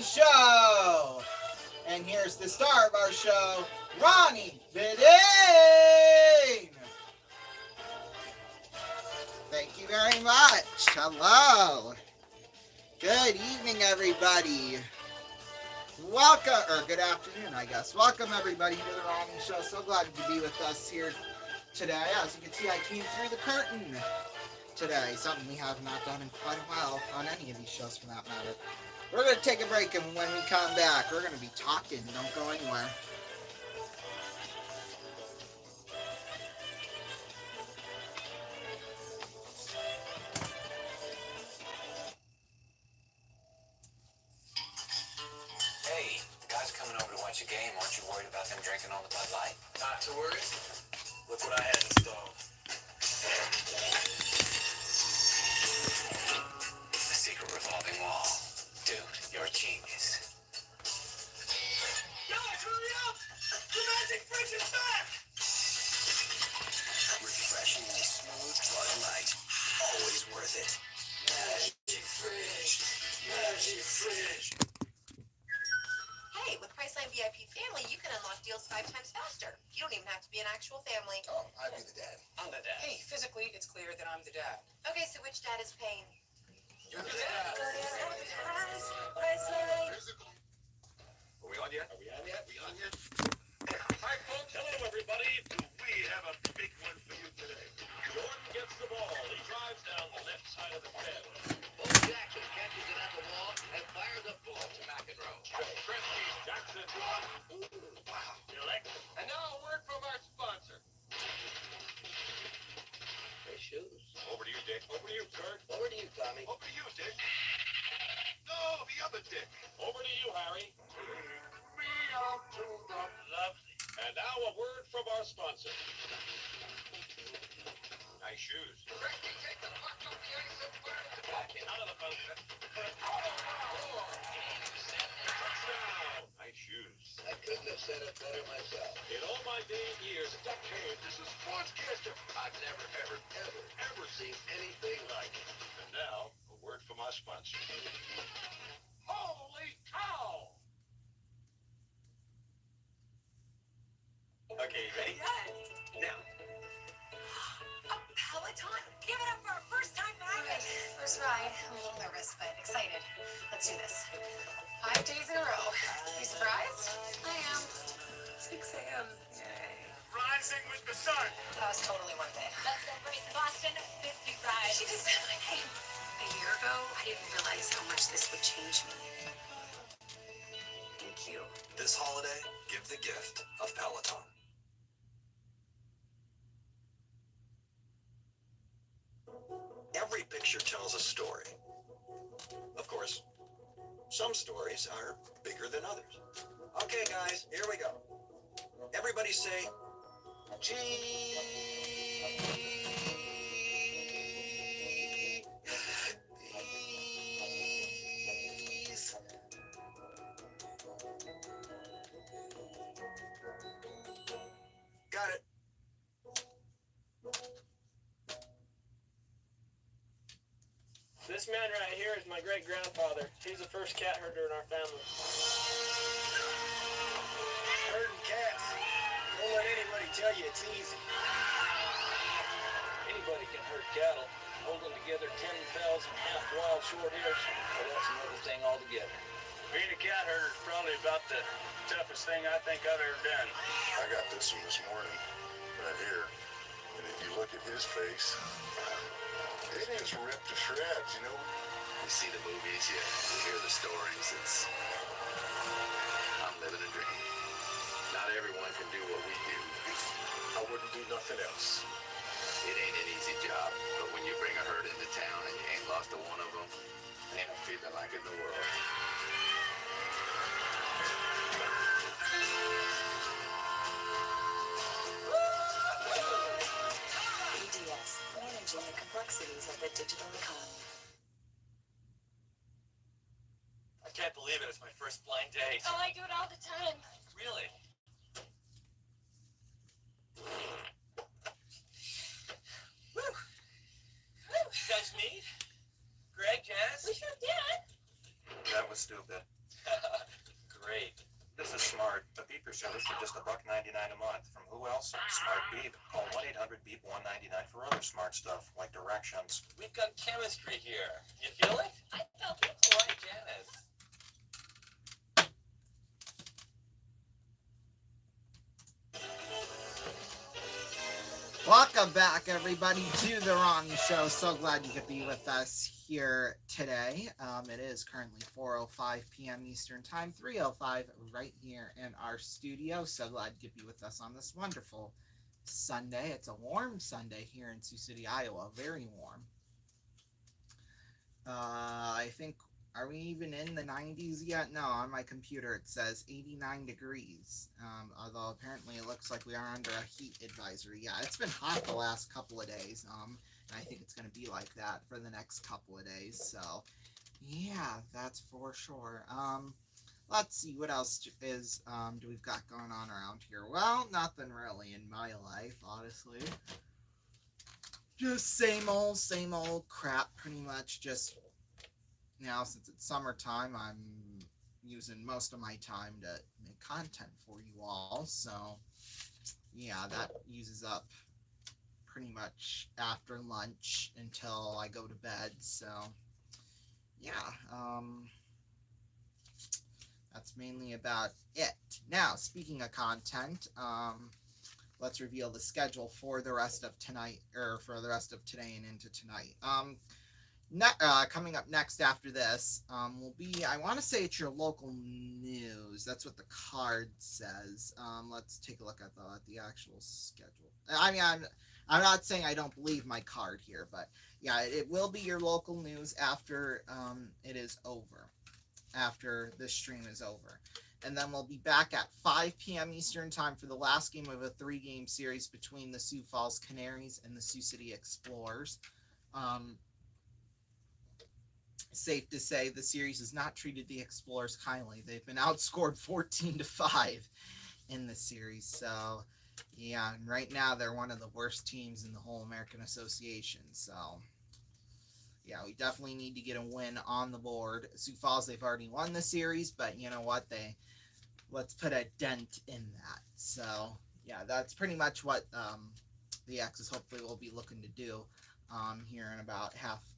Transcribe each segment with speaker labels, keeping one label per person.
Speaker 1: Show. And here's the star of our show, Ronnie Bidding. Thank you very much. Hello. Good evening, everybody. Welcome, or good afternoon, I guess. Welcome, everybody, to the Ronnie Show. So glad to be with us here today. As you can see, I came through the curtain today, something we have not done in quite a while on any of these shows, for that matter. We're going to take a break, and when we come back, we're going to be talking. Don't go anywhere.
Speaker 2: Hey, the guys are coming over to watch a game. Aren't you worried about them drinking all the Bud Light?
Speaker 3: Not to worry. Look what I had installed.
Speaker 2: The secret revolving wall. Dude, you're a genius.
Speaker 3: Guys, hurry up! The magic fridge is back!
Speaker 2: Refreshingly smooth Bud Light. Always worth it.
Speaker 3: Magic fridge! Magic fridge!
Speaker 4: Hey, with Priceline VIP Family, you can unlock deals 5 times faster. You don't even have to be an actual family.
Speaker 3: Oh, I'd be the dad. I'm the dad.
Speaker 5: Hey, physically, it's clear that I'm the dad.
Speaker 4: Okay, so which dad is paying?
Speaker 3: You're the dad.
Speaker 2: Are we on yet?
Speaker 3: Are we on yet? Hi, folks. Hello, everybody. We have a big one for you today. Jordan gets the ball. He drives down the left side of the field.
Speaker 6: Bo Jackson catches it at the wall and fires up ball to McEnroe.
Speaker 3: Prestige Jackson. Ooh, wow. Electric.
Speaker 6: And now a word from our sponsor. Hey, shoes.
Speaker 3: Over to you, Dick. Over to you, Kurt.
Speaker 6: Over to you, Tommy.
Speaker 3: Over to you, Dick. No, the other Dick. Over to you, Harry. Me out to the lovely. And now a word from our sponsor. Nice shoes.
Speaker 6: Ricky, take the puck off the ice and fire it back in.
Speaker 3: Out of the boat. Touchdown. Nice shoes.
Speaker 6: I couldn't have said it better myself.
Speaker 3: In all my dang years, decades as a sportscaster,
Speaker 6: I've ever seen anything like it.
Speaker 3: and now a word from our sponsor. Holy cow!
Speaker 2: Okay, you ready? Now.
Speaker 4: A Peloton? Give it up for our first time back. Okay, first ride. I'm a little nervous, but excited. Let's do this. 5 days in a row. You surprised? I am. 6 a.m. Yay.
Speaker 3: Rising with the sun.
Speaker 4: That was totally worth it.
Speaker 7: Let's go race Boston 50 ride.
Speaker 4: She just hey, a year ago, I didn't realize how much this would change me. Thank you.
Speaker 2: This holiday, give the gift of Peloton. Every picture tells a story. Of course, some stories are bigger than others. Okay, guys, here we go. Everybody say, cheese. Got it.
Speaker 8: This man right here is my great-grandfather. He's the first cat herder in our family.
Speaker 3: Herding cats. Don't let anybody tell you it's easy.
Speaker 8: Anybody can herd cattle. Holding together 10,000 half-wild short hairs, well, that's another thing altogether.
Speaker 3: Being a cat herder is probably about the toughest thing I think I've ever done.
Speaker 9: I got this one this morning, right here. And if you look at his face, it is ripped to shreds, you know?
Speaker 6: You see the movies, you hear the stories. I'm living a dream. Not everyone can do what we do.
Speaker 9: I wouldn't do nothing else.
Speaker 6: It ain't an easy job, but when you bring a herd into town and you ain't lost a one of them, ain't a feeling like it in the world.
Speaker 4: ADS, managing the complexities of the digital economy.
Speaker 8: I can't believe it. It's my first blind date.
Speaker 7: Oh, I do it all the time.
Speaker 8: Really? You guys meet? Greg, Jazz?
Speaker 7: We sure did.
Speaker 2: That was stupid. beeper service for just $1.99 a month. From who else? Smart Beep. Call 1-800-BEEP-199 for other smart stuff like directions.
Speaker 8: We've got chemistry here. You feel it? I felt it. All right, Janice.
Speaker 1: Welcome back, everybody, to the Ronnie Show. So glad you could be with us here today. It is currently 4:05 p.m. Eastern Time, 3:05 right here in our studio. So glad you could be with us on this wonderful Sunday. It's a warm Sunday here in Sioux City, Iowa. Very warm. I think, are we even in the 90s yet? No, on my computer it says 89 degrees. Although apparently it looks like we are under a heat advisory. Yeah, it's been hot the last couple of days. And I think it's going to be like that for the next couple of days. So, yeah, that's for sure. Let's see what else do we've got going on around here. Well, nothing really in my life, honestly. Just same old crap, pretty much. Just now, since it's summertime, I'm using most of my time to make content for you all. So, yeah, that uses up pretty much after lunch until I go to bed. So, yeah, that's mainly about it. Now, speaking of content, let's reveal the schedule for the rest of tonight, or for the rest of today and into tonight. Coming up next after this will be, I want to say it's your local news. That's what the card says. Let's take a look at the actual schedule. I mean, I'm not saying I don't believe my card here, but yeah, it will be your local news after it is over, after this stream is over. And then we'll be back at 5 p.m. Eastern Time for the last game of a 3-game series between the Sioux Falls Canaries and the Sioux City Explorers. Safe to say the series has not treated the Explorers kindly. They've been outscored 14-5 in the series. So, yeah, and right now they're one of the worst teams in the whole American Association. So, yeah, we definitely need to get a win on the board. Sioux Falls, they've already won the series, but you know what? Let's put a dent in that. So, yeah, that's pretty much what the X's hopefully will be looking to do here in about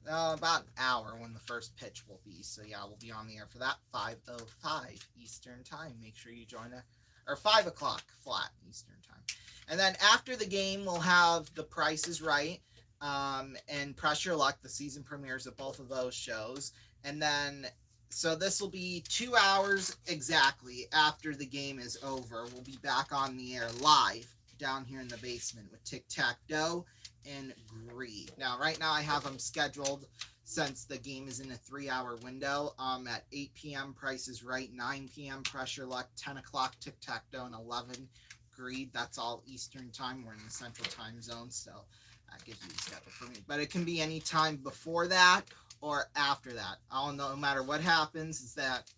Speaker 1: an hour when the first pitch will be. So, yeah, we'll be on the air for that, 5:05 Eastern Time. Make sure you join us, or 5 o'clock flat Eastern Time. And then after the game, we'll have The Price is Right and Press Your Luck, the season premieres of both of those shows. And then, so this will be 2 hours exactly after the game is over. We'll be back on the air live down here in the basement with Tic-Tac-Dough and Greed. Now, right now I have them scheduled, since the game is in a 3-hour window, at 8 p.m. Price is Right, 9 p.m. Press Your Luck, 10 o'clock Tic-Tac-Dough, and 11 Greed. That's all Eastern Time. We're in the Central Time Zone, so that gives you the schedule for me. But it can be any time before that or after that. No matter what happens, is that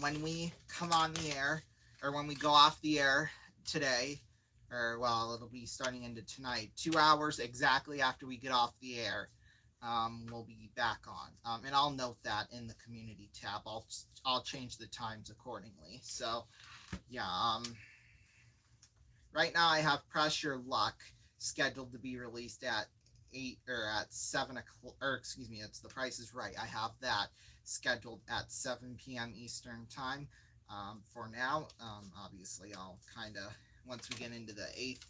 Speaker 1: when we come on the air, or when we go off the air today, or well, it'll be starting into tonight, 2 hours exactly after we get off the air, we'll be back on. And I'll note that in the community tab. I'll change the times accordingly. So, yeah, right now I have Press Your Luck scheduled to be released at 8 or at 7 o'clock, or excuse me, it's The Price is Right. I have that scheduled at 7 p.m. Eastern Time. For now, obviously I'll kind of, once we get into the 8th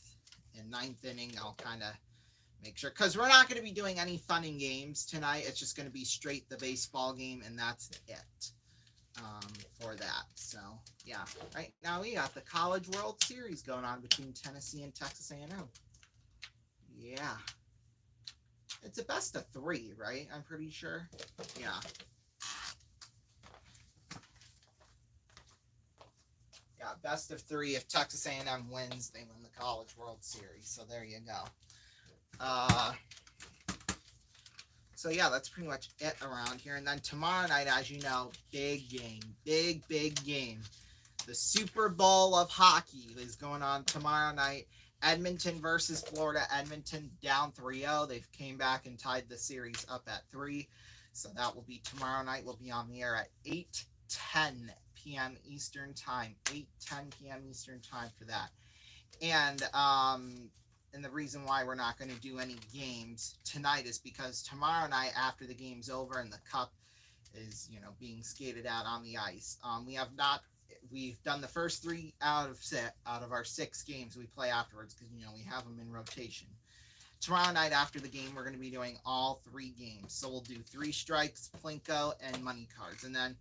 Speaker 1: and 9th inning, I'll kind of make sure, because we're not going to be doing any fun and games tonight. It's just going to be straight the baseball game, and that's it for that. So, yeah, right now we got the College World Series going on between Tennessee and Texas A&M. Yeah. It's a best of 3, right? I'm pretty sure. Yeah. Yeah, best of 3. If Texas A&M wins, they win the College World Series. So there you go. So yeah, that's pretty much it around here. And then tomorrow night, as you know, big game. Big game. The Super Bowl of hockey is going on tomorrow night. Edmonton versus Florida. Edmonton down 3-0. They've came back and tied the series up at 3. So that will be tomorrow night. We'll be on the air at 8:10 p.m. Eastern Time. 8:10 p.m. Eastern Time for that. And the reason why we're not going to do any games tonight is because tomorrow night, after the game's over and the cup is, being skated out on the ice, we've done the first 3 out of our 6 games we play afterwards, because we have them in rotation. Tomorrow night after the game, we're going to be doing all 3 games. So we'll do 3 strikes, plinko, and money cards. And then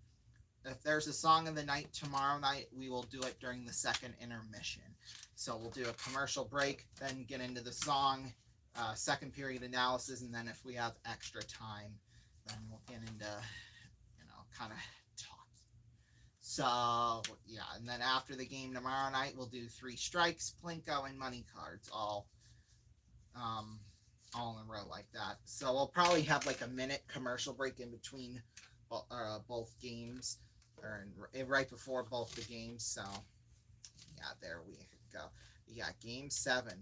Speaker 1: if there's a song of the night tomorrow night, we will do it during the second intermission. So we'll do a commercial break, then get into the song, second period analysis, and then if we have extra time, then we'll get into, kind of talk. So, yeah, and then after the game tomorrow night, we'll do 3 strikes, plinko, and money cards, all in a row like that. So we'll probably have like a minute commercial break in between both games, or right before both the games. So, yeah, there we go. We got Game 7.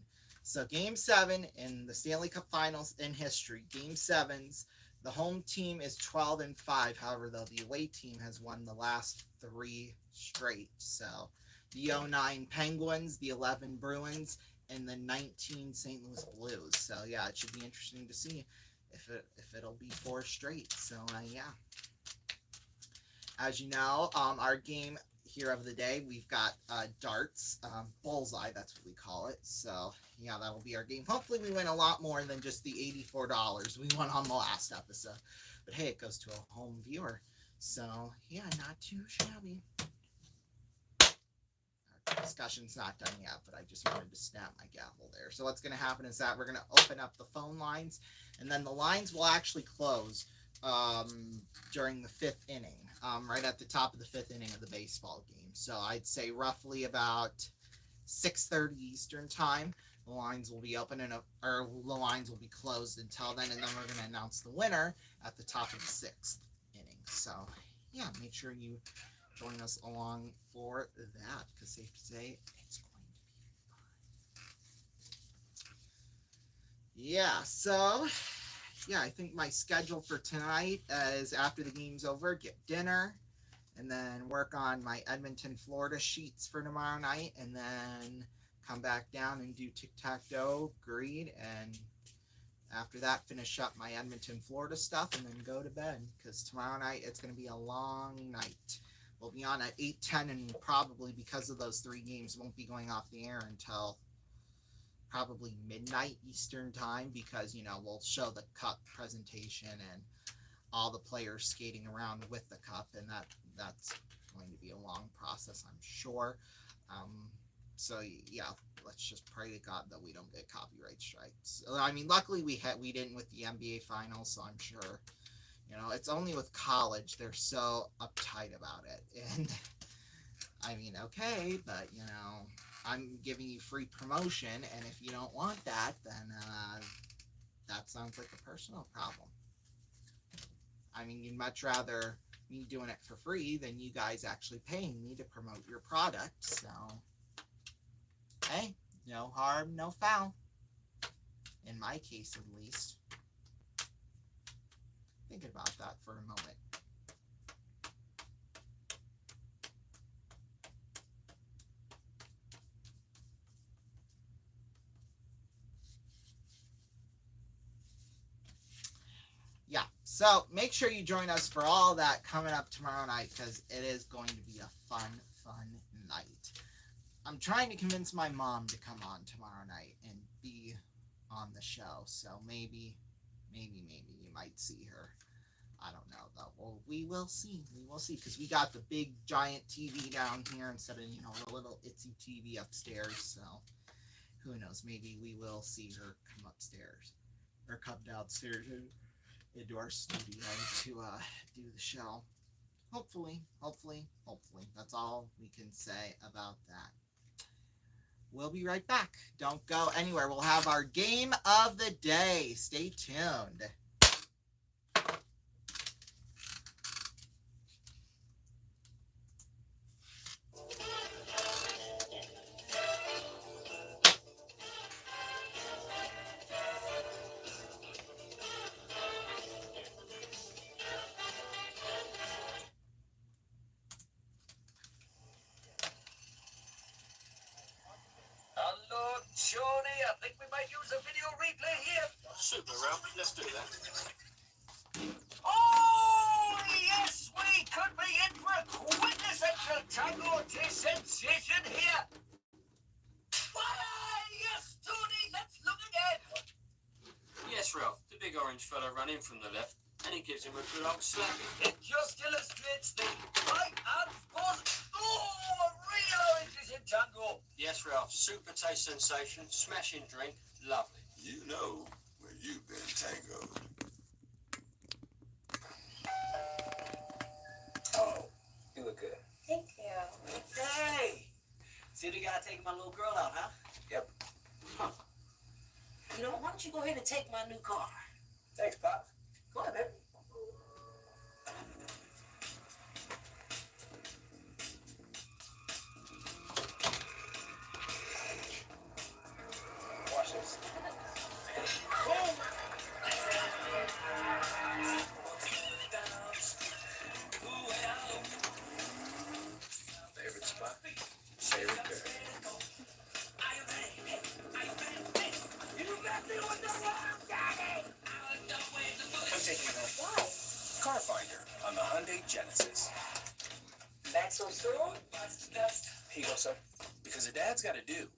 Speaker 1: So Game 7 in the Stanley Cup Finals in history. Game 7s, the home team is 12-5. However, though, the away team has won the last 3 straight. So the 09 Penguins, the 11 Bruins, and the 19 St. Louis Blues. So yeah, it should be interesting to see if it'll be 4 straight. So yeah. As you know, our game here of the day, we've got darts, bullseye, that's what we call it. So yeah, that'll be our game. Hopefully we win a lot more than just the $84 we won on the last episode. But hey, it goes to a home viewer. So yeah, not too shabby. Our discussion's not done yet, but I just wanted to snap my gavel there. So what's going to happen is that we're going to open up the phone lines, and then the lines will actually close during the 5th inning. Right at the top of the 5th inning of the baseball game. So I'd say roughly about 6:30 Eastern Time, the lines will be open, or the lines will be closed until then, and then we're going to announce the winner at the top of the 6th inning. So yeah, make sure you join us along for that, because safe to say it's going to be fun. Yeah, so yeah, I think my schedule for tonight is after the game's over, get dinner, and then work on my Edmonton, Florida sheets for tomorrow night, and then come back down and do tic-tac-toe, greed, and after that, finish up my Edmonton, Florida stuff, and then go to bed, because tomorrow night it's going to be a long night. We'll be on at 8:10, and probably because of those 3 games, won't be going off the air until probably midnight Eastern Time, because we'll show the cup presentation and all the players skating around with the cup, and that's going to be a long process, I'm sure. So yeah, let's just pray to God that we don't get copyright strikes. I mean, luckily we didn't with the NBA Finals, so I'm sure it's only with college they're so uptight about it. And I mean, okay, but I'm giving you free promotion, and if you don't want that, then that sounds like a personal problem. I mean, you'd much rather me doing it for free than you guys actually paying me to promote your product. So, hey, no harm, no foul. In my case, at least. Think about that for a moment. Yeah, so make sure you join us for all that coming up tomorrow night, because it is going to be a fun night. I'm trying to convince my mom to come on tomorrow night and be on the show, so maybe you might see her. I don't know, though. Well, we will see, because we got the big giant TV down here instead of, the little itsy TV upstairs, so who knows, maybe we will see her come upstairs, or come downstairs into our studio to do the show. Hopefully. That's all we can say about that. We'll be right back. Don't go anywhere. We'll have our game of the day. Stay tuned.
Speaker 8: Shawnee. I think we might use a video replay here.
Speaker 3: Super, Ralph. Let's do that.
Speaker 8: Oh, yes, we could be in for a quintessential tango sensation here. Why, yes, Tony, let's look again.
Speaker 10: Yes, Ralph. The big orange fella ran in from the left, and he gives him a good old slap.
Speaker 8: It just illustrates the right and force. Oh, a real orange is in tango.
Speaker 10: Yes, Ralph. Super taste sensation, smashing drink, lovely.
Speaker 9: You know when you've been tangoed.
Speaker 8: Oh, you look good.
Speaker 4: Thank you.
Speaker 11: Hey! See the guy taking my little girl out, huh?
Speaker 8: Yep.
Speaker 11: Huh. You know, why don't you go ahead and take my new car?
Speaker 8: Thanks, Pop.
Speaker 11: Go ahead, baby.
Speaker 8: Watch this. Favorite spot? Favorite girl. I'm taking you home.
Speaker 4: Why?
Speaker 8: Car Finder on the Hyundai Genesis.
Speaker 11: Back so soon?
Speaker 8: Here you go, son. Because a dad's got to do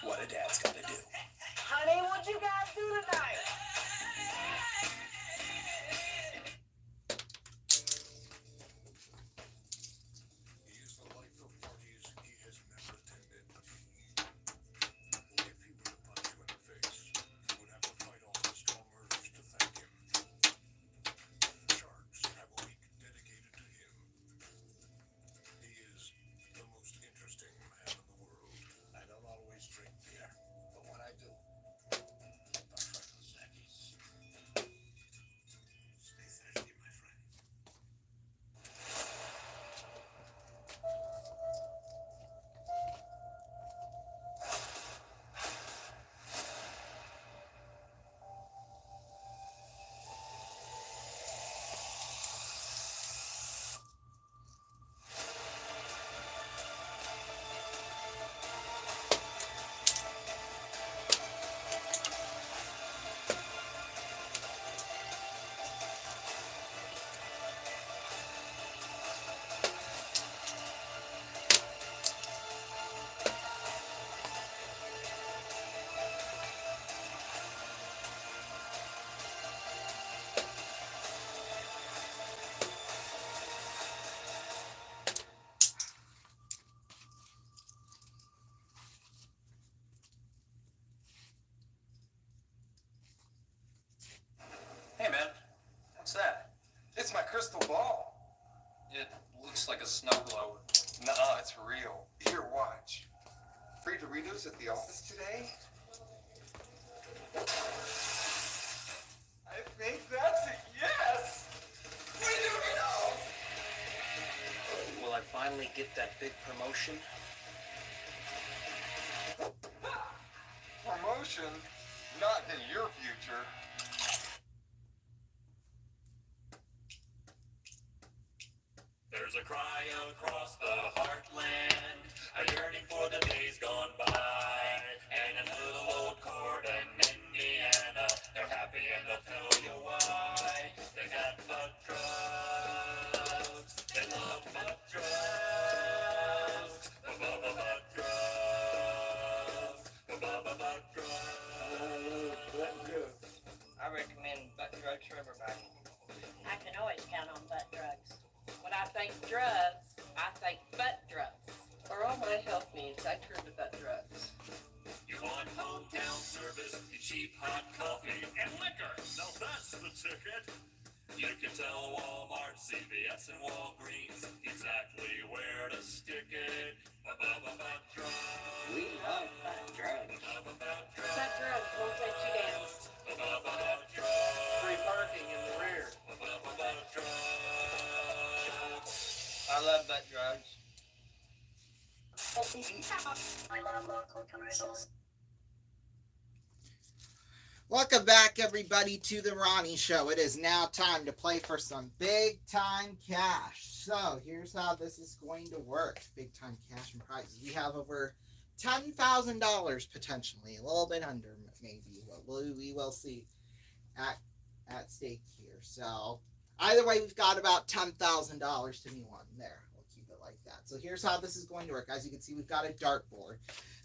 Speaker 8: what a dad's got to do.
Speaker 11: Honey, what you guys do tonight?
Speaker 9: He is the life of parties he has never attended. If he were to punch you in the face, you would have to fight off the strong urge to thank him. Sharks have a week dedicated to him. He is the most interesting man in the world. I don't always drink beer, but when I do, my friend Zacky's. Stay thirsty, my friend.
Speaker 12: Hey, man. What's that?
Speaker 13: It's my crystal ball.
Speaker 12: It looks like a snow globe.
Speaker 13: Nuh-uh, it's real. Here, watch. Free Doritos at the office today? I think that's a yes! Free Doritos!
Speaker 11: Will I finally get that big promotion?
Speaker 13: Promotion? Not in your future.
Speaker 3: There's a cry across the heartland, a yearning for the days gone by. And in little old Corden, Indiana, they're happy and they'll tell you why. They got butt drugs, they love butt drugs, butt drugs, butt drugs.
Speaker 11: I recommend butt drugs for everybody.
Speaker 7: I can always count on butt drugs. When I think drugs, I think butt drugs.
Speaker 5: For all my health needs, I turn to butt drugs.
Speaker 3: You want hometown service, cheap hot coffee, and liquor. Now that's the ticket. You can tell Walmart, CVS, and Walgreens exactly where to stick it. Butt drugs.
Speaker 11: We love butt drugs.
Speaker 3: Butt drugs.
Speaker 7: Butt drugs won't let you down.
Speaker 3: Butt drugs.
Speaker 8: Free parking in the rear.
Speaker 3: Butt drugs.
Speaker 11: I love butt drugs.
Speaker 7: I love local commercials.
Speaker 1: Welcome back, everybody, to the Ronnie Show. It is now time to play for some big time cash. So here's how this is going to work. Big time cash and prizes. We have over $10,000 potentially, a little bit under maybe. We will see at stake here. So either way, we've got about $10,000 to be won. There, we'll keep it like that. So here's how this is going to work. As you can see, we've got a dartboard.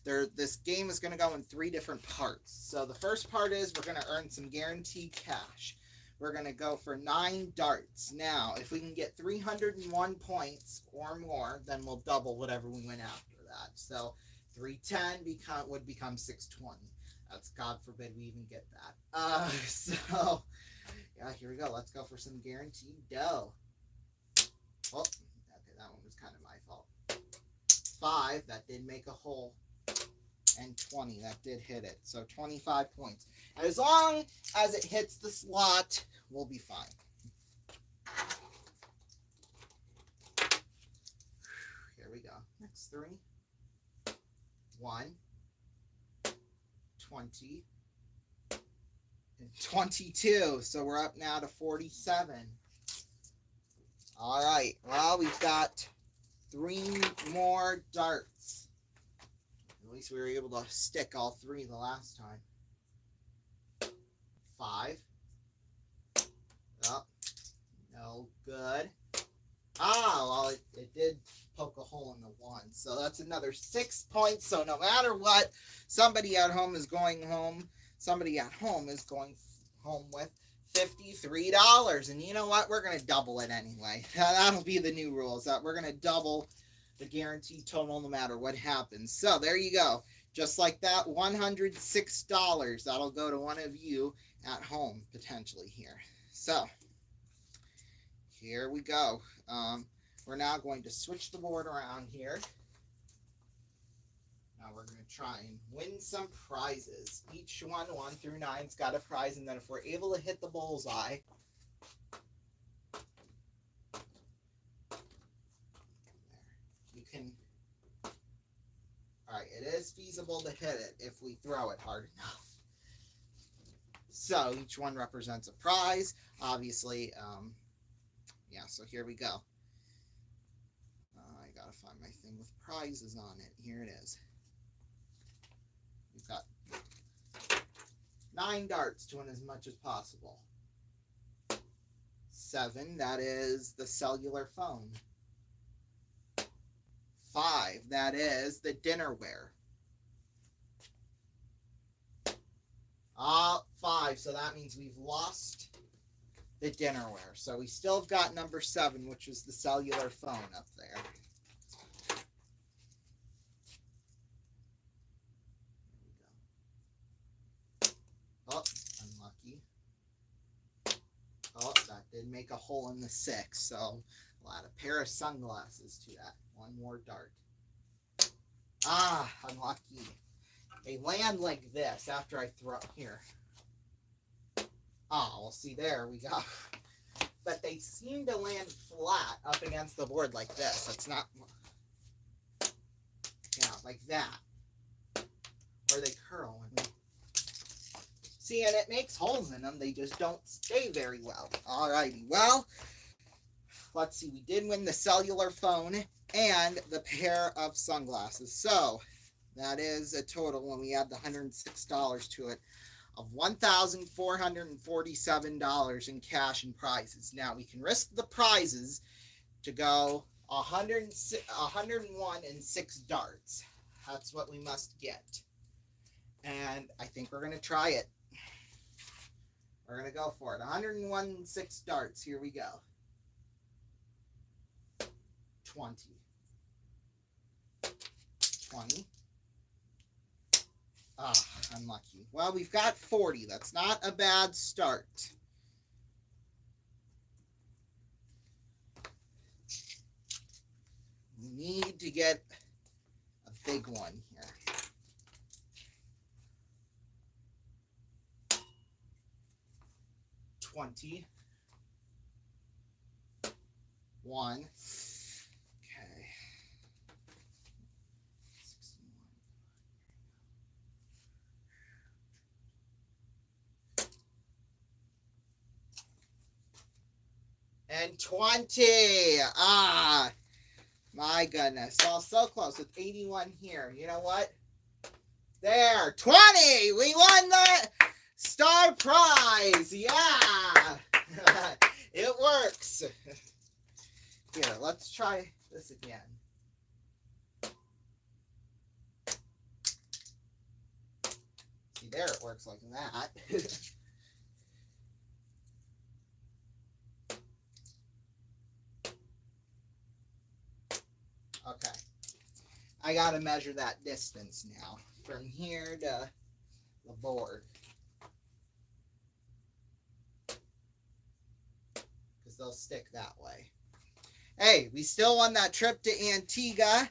Speaker 1: This game is going to go in 3 different parts. So the first part is we're going to earn some guaranteed cash. We're going to go for 9 darts. Now, if we can get 301 points or more, then we'll double whatever we win after that. So 310 would become 620. That's God forbid we even get that. So yeah, here we go. Let's go for some guaranteed dough. Oh, okay, that one was kind of my fault. 5, that did make a hole. And 20, that did hit it. So 25 points. And as long as it hits the slot, we'll be fine. Here we go. Next 3. 1, 20, and 22. So we're up now to 47. All right. Well, we've got 3 more darts. At least we were able to stick all 3 the last time. 5. Oh, no good. Well, it did poke a hole in the 1. So that's another 6 points. So no matter what, somebody at home is going home with $53. And you know what? We're going to double it anyway. That'll be the new rules. We're going to double the guaranteed total no matter what happens. So there you go. Just like that, $106. That'll go to one of you at home potentially here. So here we go. We're now going to switch the board around here. Now we're going to try and win some prizes. Each one, 1 through 9's got a prize, and then if we're able to hit the bullseye, you can. Alright, it is feasible to hit it if we throw it hard enough. So each one represents a prize. Obviously, yeah, so here we go. I gotta find my thing with prizes on it. Here it is. We've got 9 darts to win as much as possible. 7, that is the cellular phone. 5, that is the dinnerware. 5, so that means we've lost the dinnerware. So we still have got number 7, which is the cellular phone up there. Oh, unlucky. Oh, that did make a hole in the 6, so we'll add a pair of sunglasses to that. 1 more dart. Unlucky. They land like this after I throw here. Well, see, there we go. But they seem to land flat up against the board like this. That's not, like that. Or they curl. See, and it makes holes in them. They just don't stay very well. Alrighty, well, let's see. We did win the cellular phone and the pair of sunglasses. So that is a total, when we add the $106 to it, of $1,447 in cash and prizes. Now, we can risk the prizes to go 101 and 6 darts. That's what we must get. And I think we're going to try it. We're going to go for it. 101 and 6 darts. Here we go. 20. 20. Unlucky. Well, we've got 40. That's not a bad start. We need to get a big one here. 20. 1. Okay. 61. And 20. My goodness. Well, so close with 81 here. You know what? There, 20! We won the star prize! Yeah! It works. Here, let's try this again. See, there it works like that. Okay. I gotta measure that distance now. From here to the board. Because they'll stick that way. Hey, we still won that trip to Antigua.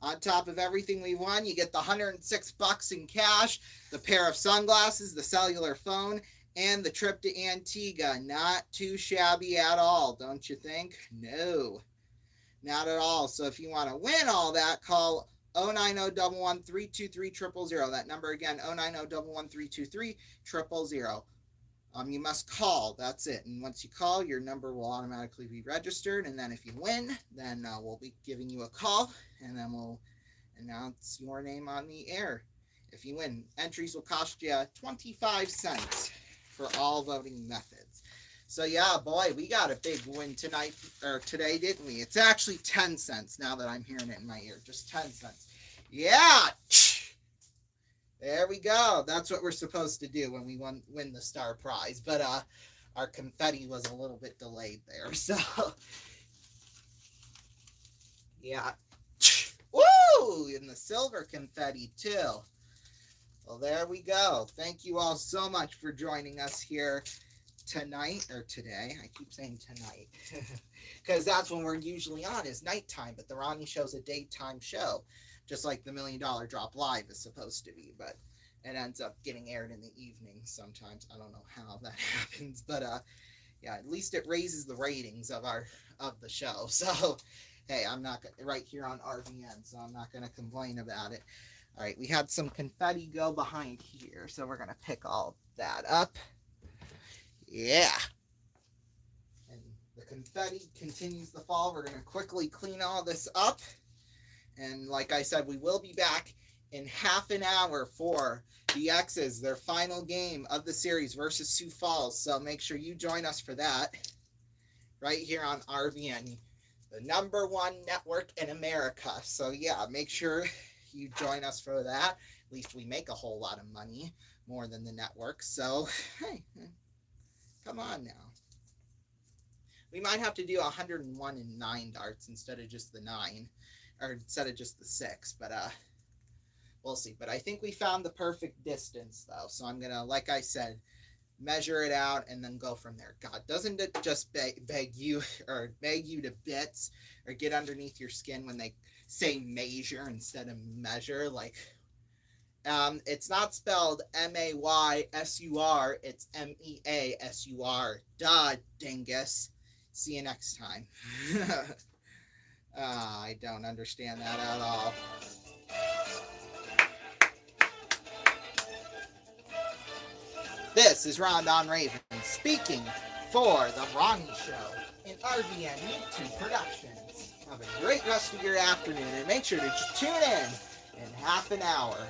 Speaker 1: On top of everything we won, you get the $106 in cash, the pair of sunglasses, the cellular phone, and the trip to Antigua. Not too shabby at all, don't you think? No, not at all. So if you want to win all that, call 090-11323-000. That number again, 090-11323-000. You must call. That's it. And once you call, your number will automatically be registered. And then if you win, then we'll be giving you a call, and then we'll announce your name on the air. If you win, entries will cost you 25 cents for all voting methods. So yeah, boy, we got a big win tonight, or today, didn't we? It's actually 10 cents now that I'm hearing it in my ear. Just 10 cents. Yeah! There we go. That's what we're supposed to do when we win the star prize. But our confetti was a little bit delayed there. So, yeah. Woo! And the silver confetti, too. Well, there we go. Thank you all so much for joining us here tonight, or today. I keep saying tonight. Because that's when we're usually on, is nighttime. But the Ronnie Show's a daytime show. Just like the $1 Million Drop Live is supposed to be, but it ends up getting aired in the evening sometimes. I don't know how that happens, but yeah, at least it raises the ratings of the show. So hey, I'm not right here on RVN, so I'm not going to complain about it. All right, we had some confetti go behind here, so we're going to pick all that up. Yeah. And the confetti continues to fall. We're going to quickly clean all this up. And like I said, we will be back in half an hour for the X's, their final game of the series versus Sioux Falls. So make sure you join us for that right here on RVN, the #1 network in America. So yeah, make sure you join us for that. At least we make a whole lot of money, more than the network. So hey, come on now. We might have to do 101 and 9 darts instead of just the 9. Or instead of just the 6, but we'll see. But I think we found the perfect distance, though. So I'm gonna, like I said, measure it out and then go from there. God, doesn't it just beg you to bits, or get underneath your skin when they say measure instead of measure? Like, it's not spelled MAYSUR, it's MEASUR. Duh, dingus. See you next time. I don't understand that at all. This is Rondon Raven speaking for The Ronnie Show in RVN YouTube Productions. Have a great rest of your afternoon, and make sure to tune in half an hour.